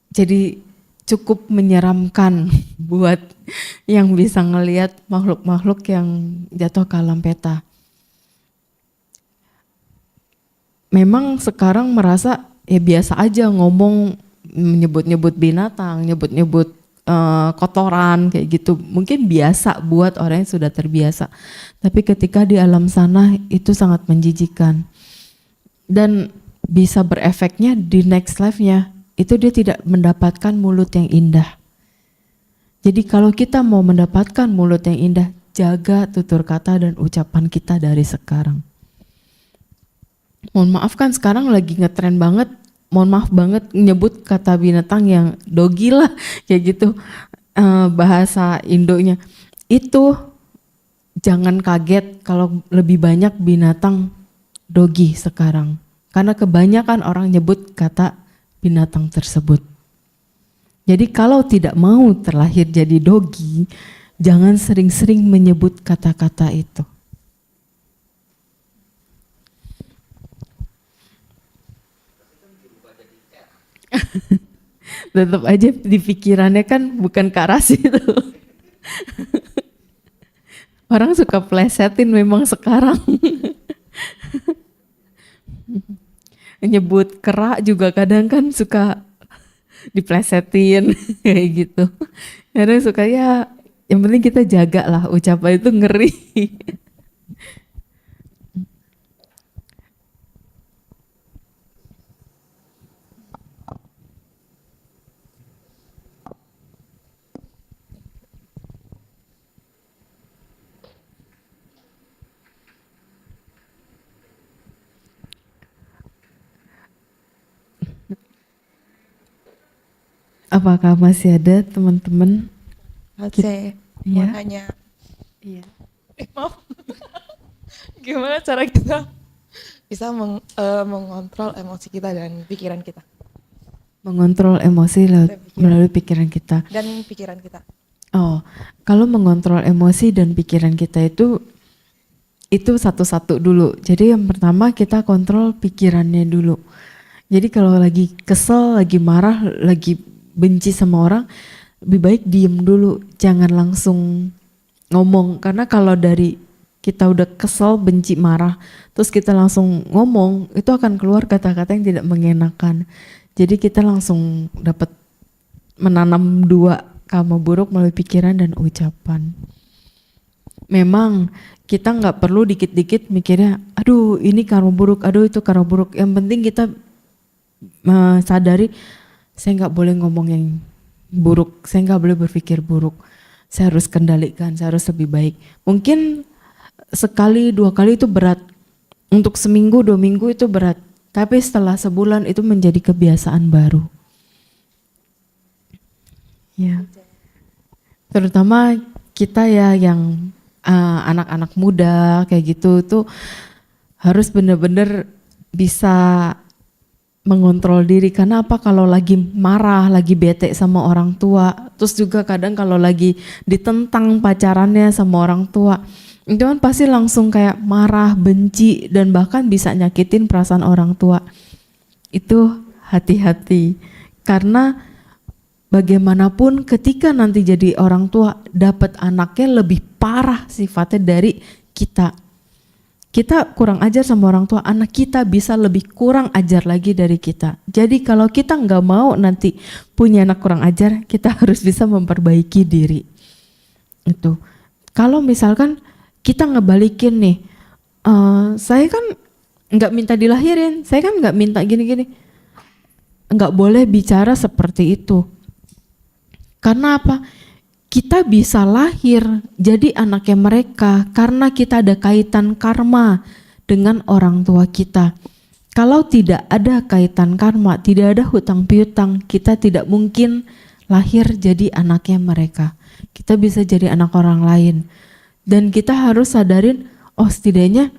Jadi cukup menyeramkan buat yang bisa ngelihat makhluk-makhluk yang jatuh ke alam peta. Memang sekarang merasa ya biasa aja ngomong, nyebut-nyebut binatang, nyebut-nyebut kotoran kayak gitu. Mungkin biasa buat orang yang sudah terbiasa. Tapi ketika di alam sana itu sangat menjijikan. Dan bisa berefeknya di next life-nya. Itu dia tidak mendapatkan mulut yang indah. Jadi kalau kita mau mendapatkan mulut yang indah, jaga tutur kata dan ucapan kita dari sekarang. Mohon maaf kan sekarang lagi ngetren banget, mohon maaf banget nyebut kata binatang yang dogi lah kayak gitu, bahasa Indonya. Itu jangan kaget kalau lebih banyak binatang dogi sekarang. Karena kebanyakan orang nyebut kata binatang tersebut. Jadi kalau tidak mau terlahir jadi dogi, jangan sering-sering menyebut kata-kata itu. Tetap aja di pikirannya kan bukan ke arah situ. Orang suka plesetin memang sekarang. Nyebut kerak juga kadang kan suka diplesetin kayak gitu. Kadang suka ya, yang penting kita jaga lah ucapan itu ngeri. Apakah masih ada teman-teman? Saya mau Iya. nanya, Iya. maaf, gimana cara kita bisa mengontrol emosi kita dan pikiran kita Mengontrol emosi melalui pikiran kita. dan pikiran kita. Oh, kalau mengontrol emosi dan pikiran kita itu satu-satu dulu. Jadi yang pertama kita kontrol pikirannya dulu. Jadi kalau lagi kesel, lagi marah, lagi benci sama orang, lebih baik diem dulu, jangan langsung ngomong. Karena kalau dari kita udah kesel, benci, marah, terus kita langsung ngomong, itu akan keluar kata-kata yang tidak mengenakan. Jadi kita langsung dapat menanam dua karma buruk melalui pikiran dan ucapan. Memang kita nggak perlu dikit-dikit mikirnya, aduh ini karma buruk, aduh itu karma buruk. Yang penting kita sadari, saya nggak boleh ngomong yang buruk, saya nggak boleh berpikir buruk. Saya harus kendalikan, saya harus lebih baik. Mungkin sekali, dua kali itu berat. Untuk seminggu, 2 minggu itu berat. Tapi setelah sebulan itu menjadi kebiasaan baru. Ya. Terutama kita ya yang anak-anak muda kayak gitu tuh harus benar-benar bisa mengontrol diri. Karena apa, kalau lagi marah, lagi bete sama orang tua, terus juga kadang kalau lagi ditentang pacarannya sama orang tua, itu kan pasti langsung kayak marah, benci, dan bahkan bisa nyakitin perasaan orang tua. Itu hati-hati, karena bagaimanapun ketika nanti jadi orang tua, dapat anaknya lebih parah sifatnya dari kita. Kita kurang ajar sama orang tua, anak kita bisa lebih kurang ajar lagi dari kita. Jadi kalau kita nggak mau nanti punya anak kurang ajar, kita harus bisa memperbaiki diri. Itu. Kalau misalkan kita ngebalikin nih, saya kan nggak minta dilahirin, saya kan nggak minta gini-gini. Nggak boleh bicara seperti itu. Karena apa? Kita bisa lahir jadi anaknya mereka karena kita ada kaitan karma dengan orang tua kita. Kalau tidak ada kaitan karma, tidak ada hutang piutang, kita tidak mungkin lahir jadi anaknya mereka. Kita bisa jadi anak orang lain. Dan kita harus sadarin, oh setidaknya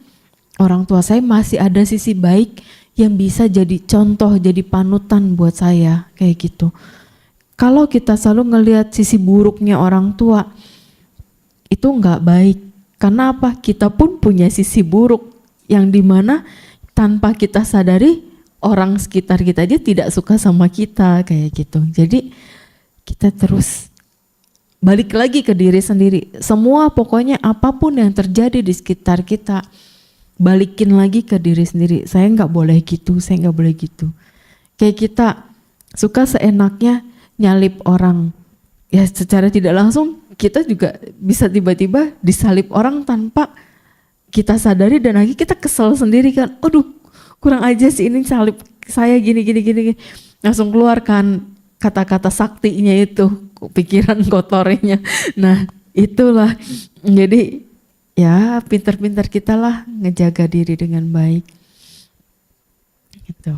orang tua saya masih ada sisi baik yang bisa jadi contoh, jadi panutan buat saya, kayak gitu. Kalau kita selalu ngelihat sisi buruknya orang tua, itu nggak baik. Karena apa? Kita pun punya sisi buruk yang dimana tanpa kita sadari orang sekitar kita aja tidak suka sama kita kayak gitu. Jadi kita terus balik lagi ke diri sendiri. Semua pokoknya apapun yang terjadi di sekitar kita, balikin lagi ke diri sendiri. Saya nggak boleh gitu, saya nggak boleh gitu. Kayak kita suka seenaknya nyalip orang. Ya secara tidak langsung kita juga bisa tiba-tiba disalip orang tanpa kita sadari, dan lagi kita kesel sendiri kan. Aduh, kurang aja sih ini salip saya gini. Langsung keluarkan kata-kata saktinya itu, pikiran kotornya. Nah, itulah. Jadi ya pintar-pintar kita lah ngejaga diri dengan baik. Gitu.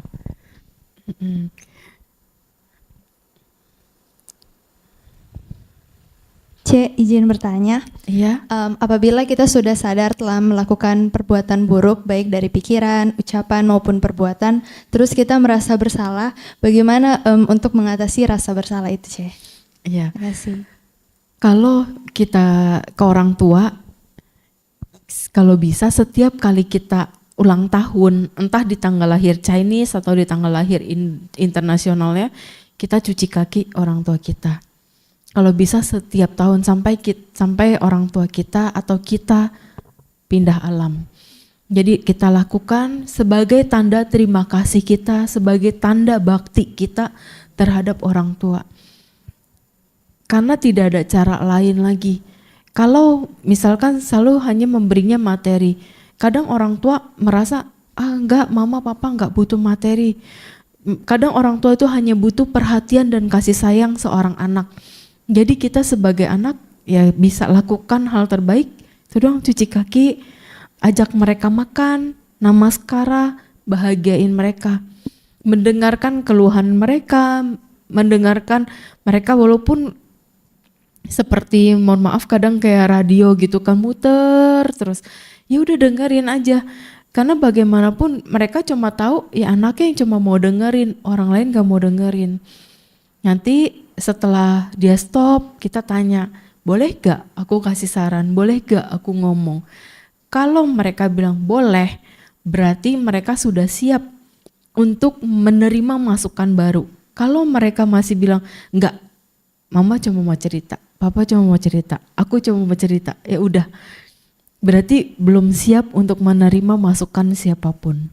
C, izin bertanya. Iya. Apabila kita sudah sadar telah melakukan perbuatan buruk baik dari pikiran, ucapan maupun perbuatan, terus kita merasa bersalah, bagaimana untuk mengatasi rasa bersalah itu, C? Iya. Terima kasih. Kalau kita ke orang tua, kalau bisa setiap kali kita ulang tahun, entah di tanggal lahir Chinese atau di tanggal lahir internasionalnya, kita cuci kaki orang tua kita. Kalau bisa setiap tahun sampai orang tua kita atau kita pindah alam. Jadi kita lakukan sebagai tanda terima kasih kita, sebagai tanda bakti kita terhadap orang tua. Karena tidak ada cara lain lagi. Kalau misalkan selalu hanya memberinya materi, kadang orang tua merasa, enggak, mama papa enggak butuh materi. Kadang orang tua itu hanya butuh perhatian dan kasih sayang seorang anak. Jadi kita sebagai anak ya bisa lakukan hal terbaik, itu doang, cuci kaki, ajak mereka makan, namaskara, bahagiain mereka. Mendengarkan keluhan mereka, mendengarkan mereka walaupun seperti mohon maaf kadang kayak radio gitu kan muter terus. Ya udah dengerin aja. Karena bagaimanapun mereka cuma tahu ya anaknya yang cuma mau dengerin, orang lain gak mau dengerin. Nanti setelah dia stop, kita tanya, boleh gak aku kasih saran, boleh gak aku ngomong. Kalau mereka bilang boleh, berarti mereka sudah siap untuk menerima masukan baru. Kalau mereka masih bilang, enggak, mama cuma mau cerita, papa cuma mau cerita, aku cuma mau cerita, ya udah. Berarti belum siap untuk menerima masukan siapapun.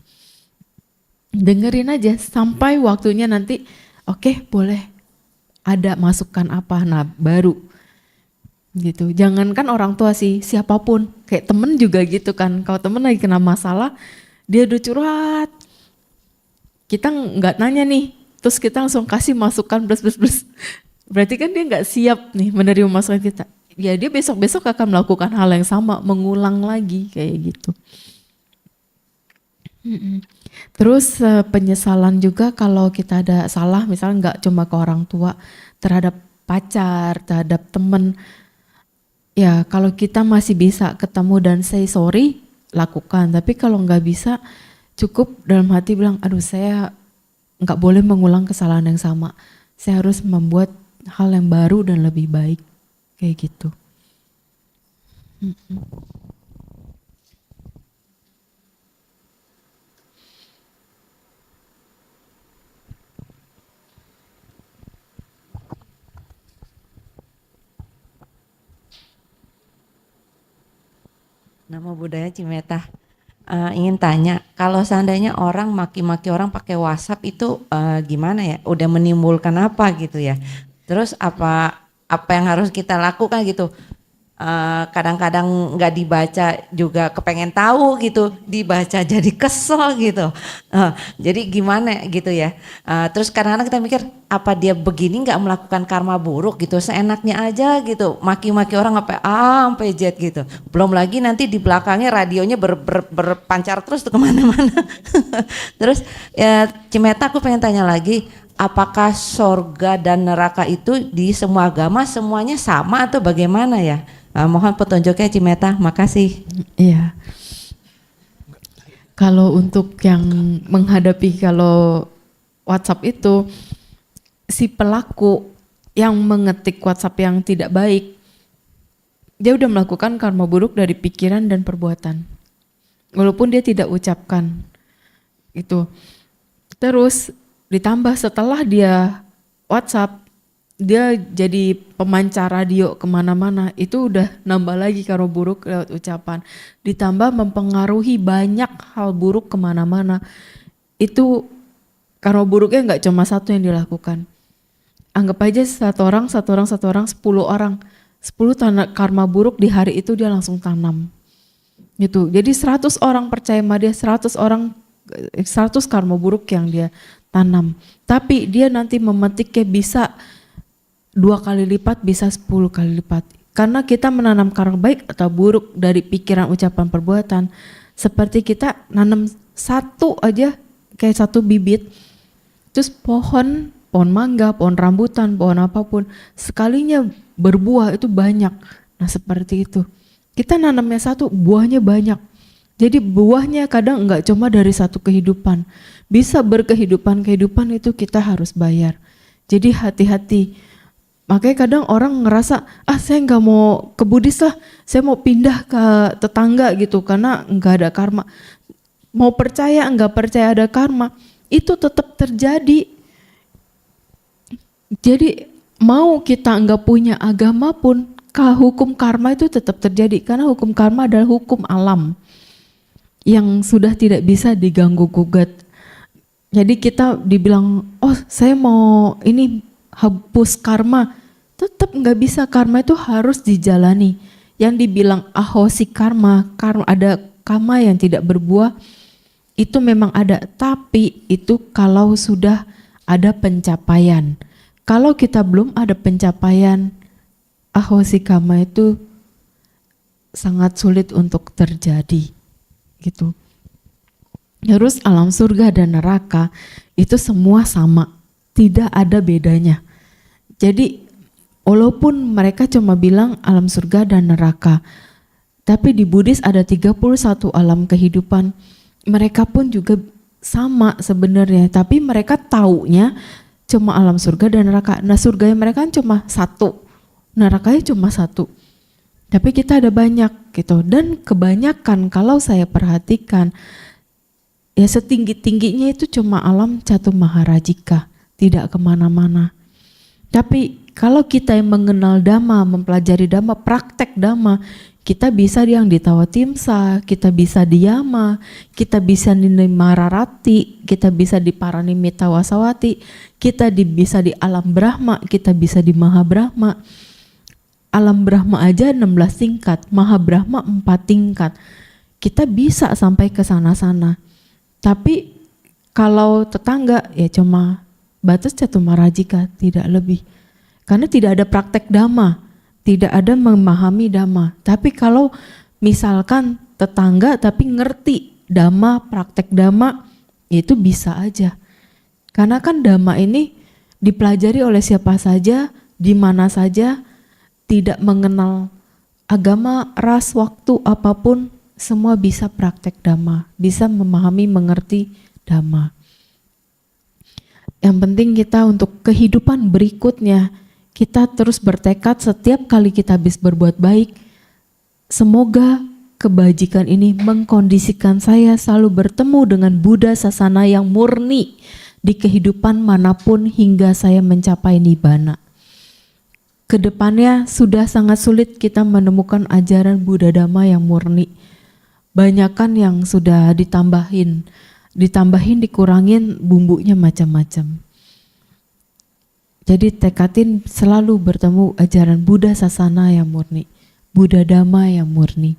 Dengerin aja sampai waktunya nanti, oke, boleh. Ada masukan apa, nah baru gitu. Jangankan orang tua sih, siapapun, kayak temen juga gitu kan. Kalau temen lagi kena masalah, dia udah curhat, kita nggak nanya nih, terus kita langsung kasih masukan plus. Berarti kan dia nggak siap nih menerima masukan kita. Ya dia besok-besok akan melakukan hal yang sama, mengulang lagi kayak gitu. Terus penyesalan juga kalau kita ada salah, misalnya nggak cuma ke orang tua, terhadap pacar, terhadap temen. Ya kalau kita masih bisa ketemu dan say sorry, lakukan. Tapi kalau nggak bisa, cukup dalam hati bilang, aduh saya nggak boleh mengulang kesalahan yang sama. Saya harus membuat hal yang baru dan lebih baik, kayak gitu. Nama budaya Cimetah. Ingin tanya, kalau seandainya orang maki-maki orang pakai WhatsApp itu gimana ya? Udah menimbulkan apa gitu ya? Terus apa yang harus kita lakukan gitu? Kadang-kadang nggak dibaca juga kepengen tahu gitu, dibaca jadi kesel gitu. Jadi gimana gitu ya? Terus kadang-kadang kita mikir apa dia begini nggak melakukan karma buruk gitu, seenaknya aja gitu, maki-maki orang sampai A sampai Z gitu. Belum lagi nanti di belakangnya radionya berpancar terus tuh kemana-mana. Terus ya, Cimeta aku pengen tanya lagi, apakah sorga dan neraka itu di semua agama semuanya sama atau bagaimana ya? Mohon petunjuknya Cimeta, makasih. Iya. Kalau untuk yang menghadapi kalau WhatsApp itu, si pelaku yang mengetik WhatsApp yang tidak baik, dia udah melakukan karma buruk dari pikiran dan perbuatan. Walaupun dia tidak ucapkan itu. Terus ditambah setelah dia WhatsApp, dia jadi pemancar radio kemana-mana, itu udah nambah lagi karma buruk lewat ucapan. Ditambah mempengaruhi banyak hal buruk kemana-mana. Itu karma buruknya nggak cuma satu yang dilakukan. Anggap aja satu orang, 10 orang. 10 karma buruk di hari itu dia langsung tanam. Gitu. Jadi 100 orang percaya sama dia, 100 karma buruk yang dia tanam. Tapi dia nanti memetiknya bisa 2 kali lipat, bisa 10 kali lipat. Karena kita menanam karma baik atau buruk dari pikiran, ucapan, perbuatan. Seperti kita nanam satu aja, kayak satu bibit, terus pohon mangga, pohon rambutan, pohon apapun, sekalinya berbuah itu banyak. Nah seperti itu. Kita nanamnya satu, buahnya banyak. Jadi buahnya kadang enggak cuma dari satu kehidupan. Bisa berkehidupan itu kita harus bayar. Jadi hati-hati. Makanya kadang orang ngerasa, saya nggak mau ke Buddhis lah, saya mau pindah ke tetangga gitu karena nggak ada karma. Mau percaya nggak percaya ada karma, itu tetap terjadi. Jadi mau kita nggak punya agama pun, hukum karma itu tetap terjadi karena hukum karma adalah hukum alam yang sudah tidak bisa diganggu gugat. Jadi kita dibilang, saya mau ini hapus karma, tetap nggak bisa. Karma itu harus dijalani. Yang dibilang ahosi karma ada karma yang tidak berbuah, itu memang ada. Tapi itu kalau sudah ada pencapaian. Kalau kita belum ada pencapaian, ahosi karma itu sangat sulit untuk terjadi. Gitu. Terus alam surga dan neraka itu semua sama, tidak ada bedanya. Jadi walaupun mereka cuma bilang alam surga dan neraka, tapi di Buddhis ada 31 alam kehidupan. Mereka pun juga sama sebenarnya, tapi mereka taunya cuma alam surga dan neraka. Nah surganya mereka kan cuma satu, nerakanya cuma satu. Tapi kita ada banyak gitu. Dan kebanyakan kalau saya perhatikan, ya setinggi-tingginya itu cuma alam Catu Maharajika, tidak kemana-mana. Tapi kalau kita yang mengenal Dhamma, mempelajari Dhamma, praktek Dhamma, kita bisa yang di Tawatimsa, kita bisa di Yama, kita bisa di Mararati, kita bisa di Paranimita Wasawati, kita bisa di alam Brahma, kita bisa di Mahabrahma. Alam Brahma aja 16 tingkat, Mahabrahma 4 tingkat. Kita bisa sampai ke sana-sana. Tapi kalau tetangga ya cuma batas Catu Marajika, tidak lebih. Karena tidak ada praktek Dhamma, tidak ada memahami Dhamma. Tapi kalau misalkan tetangga tapi ngerti Dhamma, praktek Dhamma, itu bisa aja. Karena kan Dhamma ini dipelajari oleh siapa saja, di mana saja, tidak mengenal agama, ras, waktu, apapun, semua bisa praktek Dhamma, bisa memahami, mengerti Dhamma. Yang penting kita untuk kehidupan berikutnya, kita terus bertekad setiap kali kita habis berbuat baik, semoga kebajikan ini mengkondisikan saya selalu bertemu dengan Buddha Sasana yang murni di kehidupan manapun hingga saya mencapai Nibbana. Kedepannya sudah sangat sulit kita menemukan ajaran Buddha Dhamma yang murni. Banyakan yang sudah ditambahin, dikurangin, bumbunya macam-macam. Jadi tekatin selalu bertemu ajaran Buddha Sasana yang murni, Buddha Dhamma yang murni.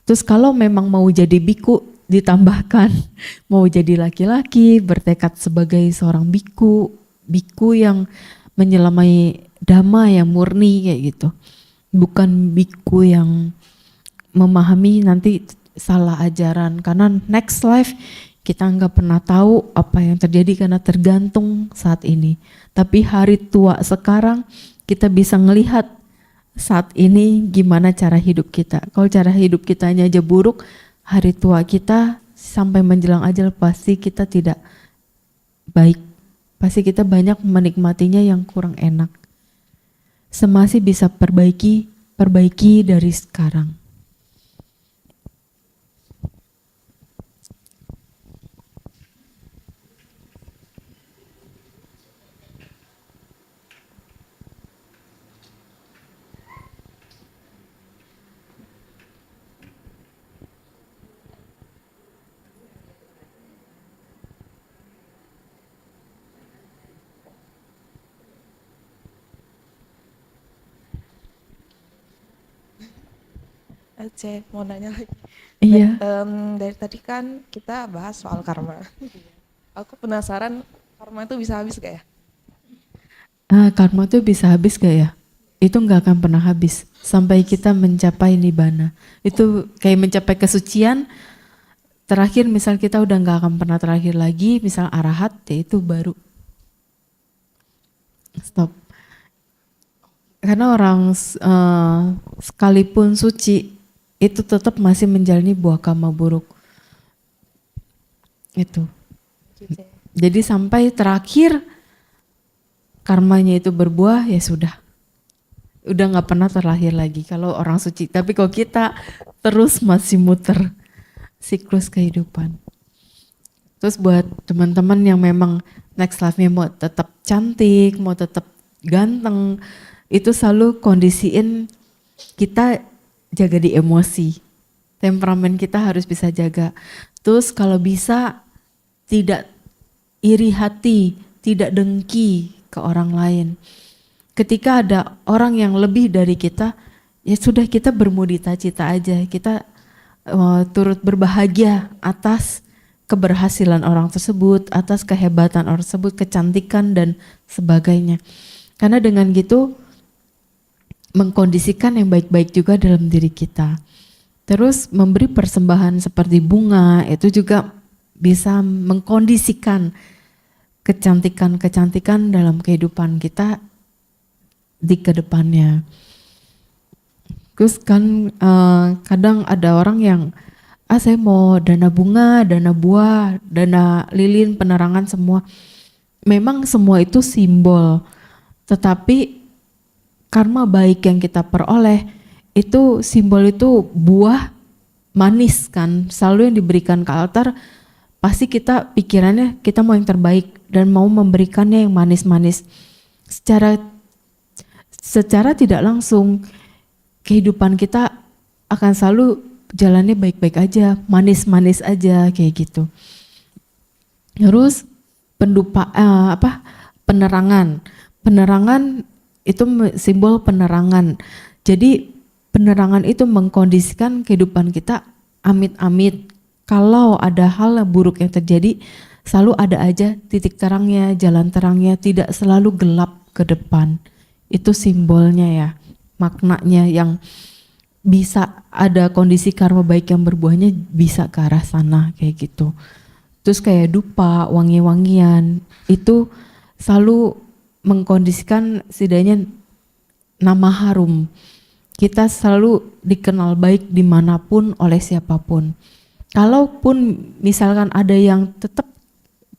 Terus kalau memang mau jadi biku, ditambahkan mau jadi laki-laki, bertekad sebagai seorang biku yang menyelamai Dhamma yang murni kayak gitu. Bukan biku yang memahami nanti salah ajaran, karena next life kita nggak pernah tahu apa yang terjadi karena tergantung saat ini. Tapi hari tua sekarang kita bisa ngelihat saat ini gimana cara hidup kita. Kalau cara hidup kitanya aja buruk, hari tua kita sampai menjelang ajal pasti kita tidak baik. Pasti kita banyak menikmatinya yang kurang enak. Semasih bisa perbaiki dari sekarang. Aceh mau nanya lagi. Iya. Dari tadi kan kita bahas soal karma. Aku penasaran karma itu bisa habis gak ya? Karma tuh bisa habis gak ya? Itu nggak akan pernah habis sampai kita mencapai nibbana. Itu kayak mencapai kesucian. Terakhir misal kita udah nggak akan pernah terakhir lagi, misal arahat, ya itu baru stop. Karena orang sekalipun suci itu tetap masih menjalani buah karma buruk. Itu. Jadi sampai terakhir karmanya itu berbuah, ya sudah. Udah nggak pernah terlahir lagi kalau orang suci. Tapi kalau kita terus masih muter siklus kehidupan. Terus buat teman-teman yang memang next life-nya mau tetap cantik, mau tetap ganteng, itu selalu kondisiin kita jaga di emosi. Temperamen kita harus bisa jaga. Terus kalau bisa tidak iri hati, tidak dengki ke orang lain. Ketika ada orang yang lebih dari kita, ya sudah kita bermudita-cita aja. Kita turut berbahagia atas keberhasilan orang tersebut, atas kehebatan orang tersebut, kecantikan dan sebagainya. Karena dengan gitu mengkondisikan yang baik-baik juga dalam diri kita. Terus memberi persembahan seperti bunga itu juga bisa mengkondisikan kecantikan-kecantikan dalam kehidupan kita di kedepannya. Terus kan kadang ada orang yang saya mau dana bunga, dana buah, dana lilin, penerangan semua. Memang semua itu simbol. Tetapi karma baik yang kita peroleh itu simbol itu buah manis kan. Selalu yang diberikan ke altar pasti kita pikirannya kita mau yang terbaik dan mau memberikannya yang manis-manis. Secara tidak langsung kehidupan kita akan selalu jalannya baik-baik aja, manis-manis aja kayak gitu. Terus penerangan. Penerangan itu simbol penerangan. Jadi penerangan itu mengkondisikan kehidupan kita amit-amit. Kalau ada hal buruk yang terjadi, selalu ada aja titik terangnya, jalan terangnya, tidak selalu gelap ke depan. Itu simbolnya ya, maknanya yang bisa ada kondisi karma baik yang berbuahnya bisa ke arah sana kayak gitu. Terus kayak dupa, wangi-wangian, itu selalu mengkondisikan setidaknya nama harum. Kita selalu dikenal baik dimanapun oleh siapapun. Kalaupun misalkan ada yang tetap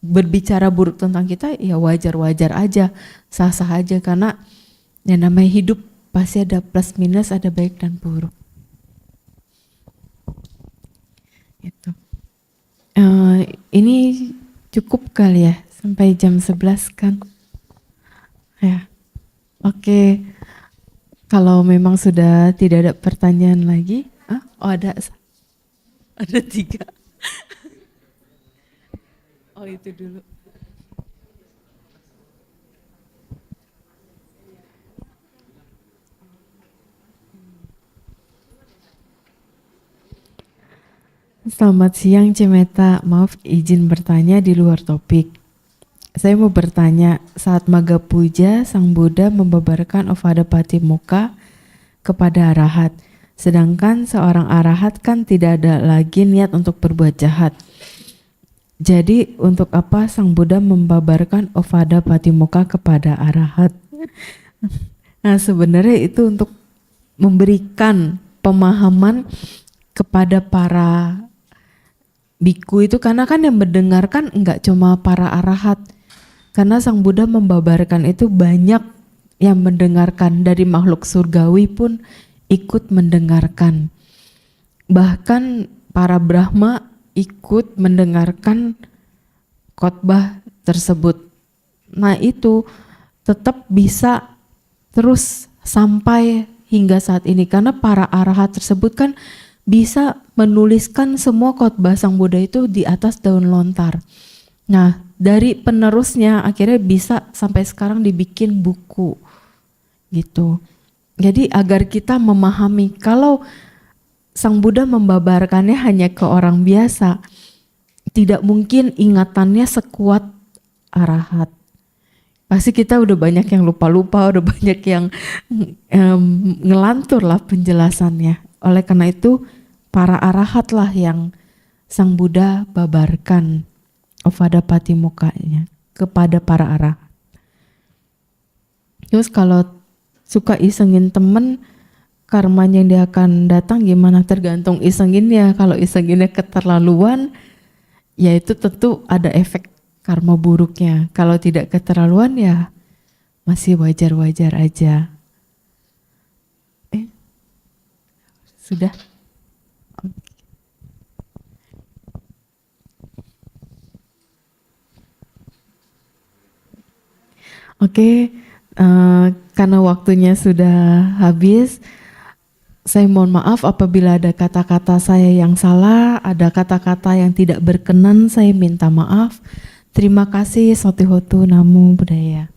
berbicara buruk tentang kita, ya wajar-wajar aja, sah-sah aja karena yang namanya hidup pasti ada plus minus, ada baik dan buruk. Gitu. Ini cukup kali ya sampai jam 11 kan? Ya, oke. Kalau memang sudah tidak ada pertanyaan lagi, ada 3. Oh itu dulu. Selamat siang Cimeta, maaf izin bertanya di luar topik. Saya mau bertanya, saat Magga Puja, Sang Buddha membabarkan Ovada Patimokkha kepada arahat. Sedangkan seorang arahat kan tidak ada lagi niat untuk berbuat jahat. Jadi untuk apa Sang Buddha membabarkan Ovada Patimokkha kepada arahat? Nah sebenarnya itu untuk memberikan pemahaman kepada para biku itu, karena kan yang mendengarkan enggak cuma para arahat. Karena Sang Buddha membabarkan itu banyak yang mendengarkan, dari makhluk surgawi pun ikut mendengarkan. Bahkan para Brahma ikut mendengarkan khotbah tersebut. Nah itu tetap bisa terus sampai hingga saat ini karena para arahat tersebut kan bisa menuliskan semua khotbah Sang Buddha itu di atas daun lontar. Nah dari penerusnya akhirnya bisa sampai sekarang dibikin buku gitu. Jadi agar kita memahami kalau Sang Buddha membabarkannya hanya ke orang biasa. Tidak mungkin ingatannya sekuat arahat. Pasti kita udah banyak yang lupa-lupa, udah banyak yang ngelantur lah penjelasannya. Oleh karena itu para arahat lah yang Sang Buddha babarkan Ovada Patimokkha-nya kepada para arahat. Terus kalau suka isengin temen, karmanya yang dia akan datang gimana, tergantung isenginnya. Kalau isenginnya keterlaluan, ya itu tentu ada efek karma buruknya. Kalau tidak keterlaluan ya masih wajar-wajar aja. Sudah? Oke, karena waktunya sudah habis, saya mohon maaf apabila ada kata-kata saya yang salah, ada kata-kata yang tidak berkenan, saya minta maaf. Terima kasih. Sotihotu Namo Buddhaya.